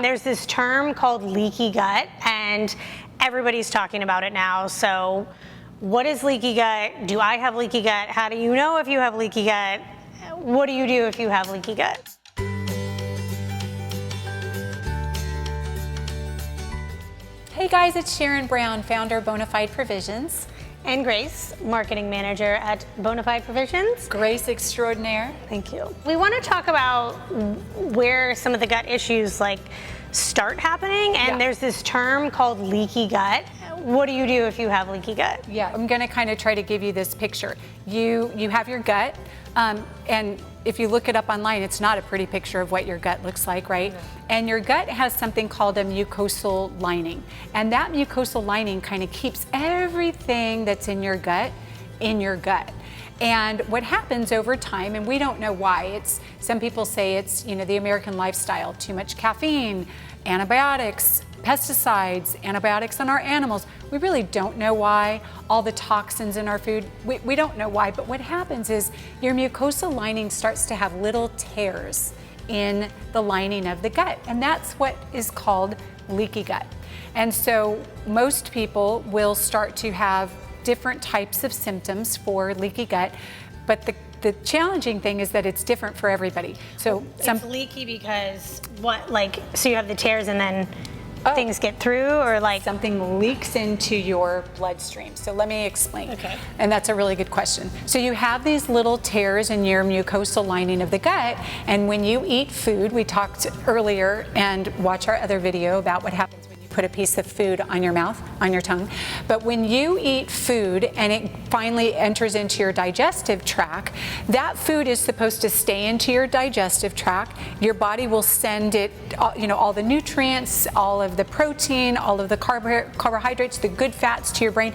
there's this term called leaky gut, and everybody's talking about it now. So what is leaky gut? Do I have leaky gut? How do you know if you have leaky gut? What do you do if you have leaky gut? Hey guys, it's Sharon Brown, founder of Bonafide Provisions. And Grace, marketing manager at Bonafide Provisions. Grace extraordinaire. Thank you. We want to talk about where some of the gut issues start happening, and there's this term called leaky gut. What do you do if you have leaky gut? Yeah, I'm going to kind of try to give you this picture. You have your gut, and if you look it up online, it's not a pretty picture of what your gut looks like, right? Yeah. And your gut has something called a mucosal lining. And that mucosal lining kind of keeps everything that's in your gut. And what happens over time, and we don't know why, some people say it's the American lifestyle, too much caffeine, antibiotics, pesticides, antibiotics on our animals. We really don't know why. All the toxins in our food, we don't know why, but what happens is your mucosal lining starts to have little tears in the lining of the gut, and that's what is called leaky gut. And so most people will start to have different types of symptoms for leaky gut, but the challenging thing is that it's different for everybody. So it's leaky because so you have the tears and then things get through, or something leaks into your bloodstream. So let me explain. Okay. And that's a really good question. So you have these little tears in your mucosal lining of the gut, and when you eat food, we talked earlier, and watch our other video about what happens when you put a piece of food on your mouth, on your tongue. But when you eat food and it finally enters into your digestive tract, that food is supposed to stay into your digestive tract. Your body will send it, all the nutrients, all of the protein, all of the carbohydrates, the good fats to your brain,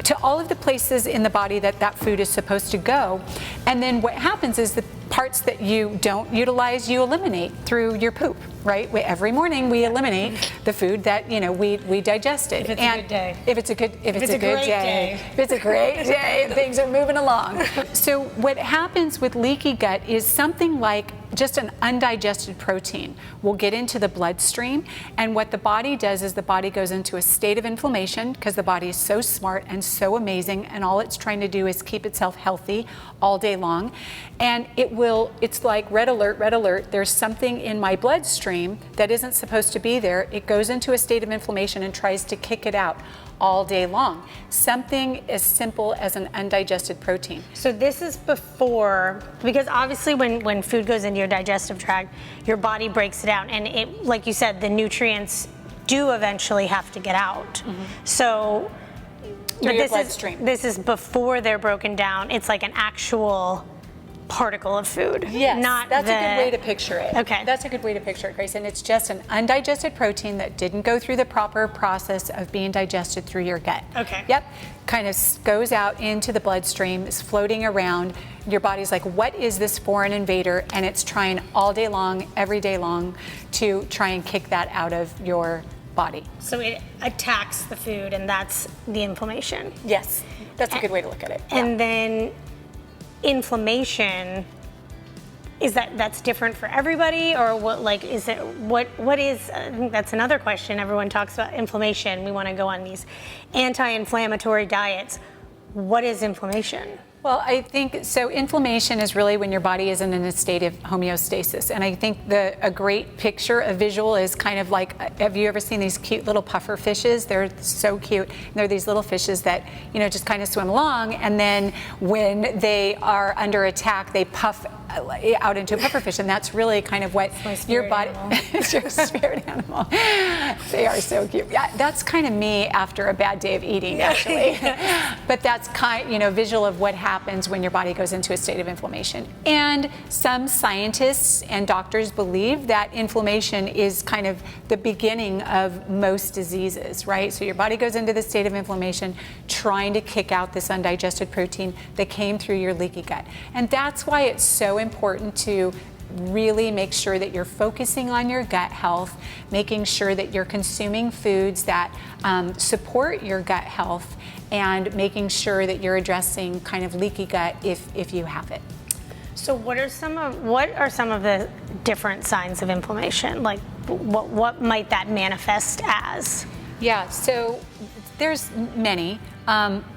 to all of the places in the body that food is supposed to go. And then what happens is the parts that you don't utilize, you eliminate through your poop, right? Every morning we eliminate the food that we digested. If it's a good day. If it's a good day. If it's a great day, things are moving along. So what happens with leaky gut is something like just an undigested protein will get into the bloodstream, and what the body does is the body goes into a state of inflammation, because the body is so smart and so amazing, and all it's trying to do is keep itself healthy all day long. And it's like red alert, there's something in my bloodstream that isn't supposed to be there. It goes into a state of inflammation and tries to kick it out all day long. Something as simple as an undigested protein. So this is before, because obviously when food goes into your digestive tract, your body breaks it down, and it, like you said, the nutrients do eventually have to get out. Mm-hmm. So this is before they're broken down. It's like an actual particle of food. Yes, that's a good way to picture it. Okay. That's a good way to picture it, Grace. And it's just an undigested protein that didn't go through the proper process of being digested through your gut. Okay. Yep. Kind of goes out into the bloodstream, is floating around. Your body's like, what is this foreign invader? And it's trying all day long, every day long, to try and kick that out of your body. So it attacks the food, and that's the inflammation. Yes. That's a good way to look at it. And then inflammation, that's different for everybody, or what is it, what is, I think that's another question. Everyone talks about inflammation. We want to go on these anti-inflammatory diets. What is inflammation? Well, I think, so inflammation is really when your body isn't in a state of homeostasis. And I think a great picture, a visual, is kind of like, have you ever seen these cute little puffer fishes? They're so cute. And they're these little fishes that, just kind of swim along. And then when they are under attack, they puff out into a pufferfish, and that's really kind of what your body is. Your spirit animal. They are so cute. Yeah, that's kind of me after a bad day of eating, actually. But that's visual of what happens when your body goes into a state of inflammation. And some scientists and doctors believe that inflammation is kind of the beginning of most diseases, right? So your body goes into the state of inflammation, trying to kick out this undigested protein that came through your leaky gut. And that's why it's so important to really make sure that you're focusing on your gut health, making sure that you're consuming foods that support your gut health, and making sure that you're addressing kind of leaky gut if you have it. So what are some of the different signs of inflammation? Like what might that manifest as? Yeah, so there's many.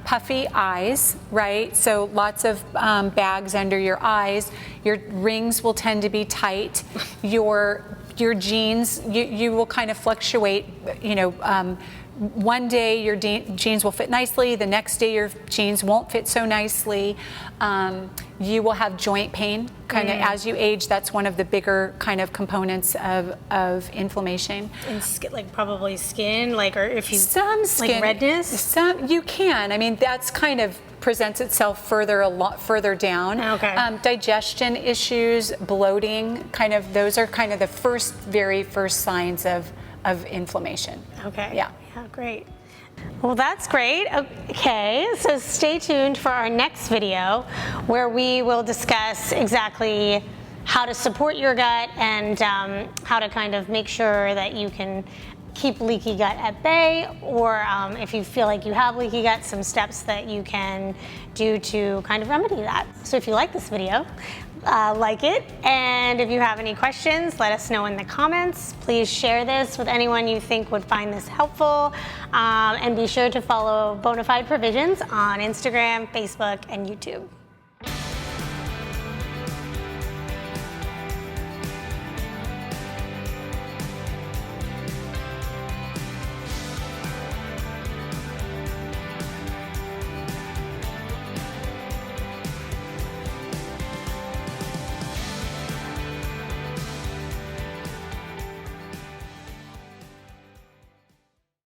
Puffy eyes, right? So lots of bags under your eyes. Your rings will tend to be tight. Your jeans, you will kind of fluctuate, one day your jeans will fit nicely, the next day your jeans won't fit so nicely. You will have joint pain kind of as you age. That's one of the bigger kind of components of inflammation. And probably skin, or if you some skin, like redness. Some you can. I mean, that's kind of presents itself a lot further down. Okay. Digestion issues, bloating, those are kind of the very first signs of inflammation. Okay. Yeah. Yeah, great. Well, that's great. Okay, so stay tuned for our next video where we will discuss exactly how to support your gut and how to kind of make sure that you can keep leaky gut at bay, or if you feel like you have leaky gut, some steps that you can do to kind of remedy that. So if you like this video, like it, and if you have any questions, let us know in the comments. Please share this with anyone you think would find this helpful, and be sure to follow Bonafide Provisions on Instagram, Facebook, and YouTube.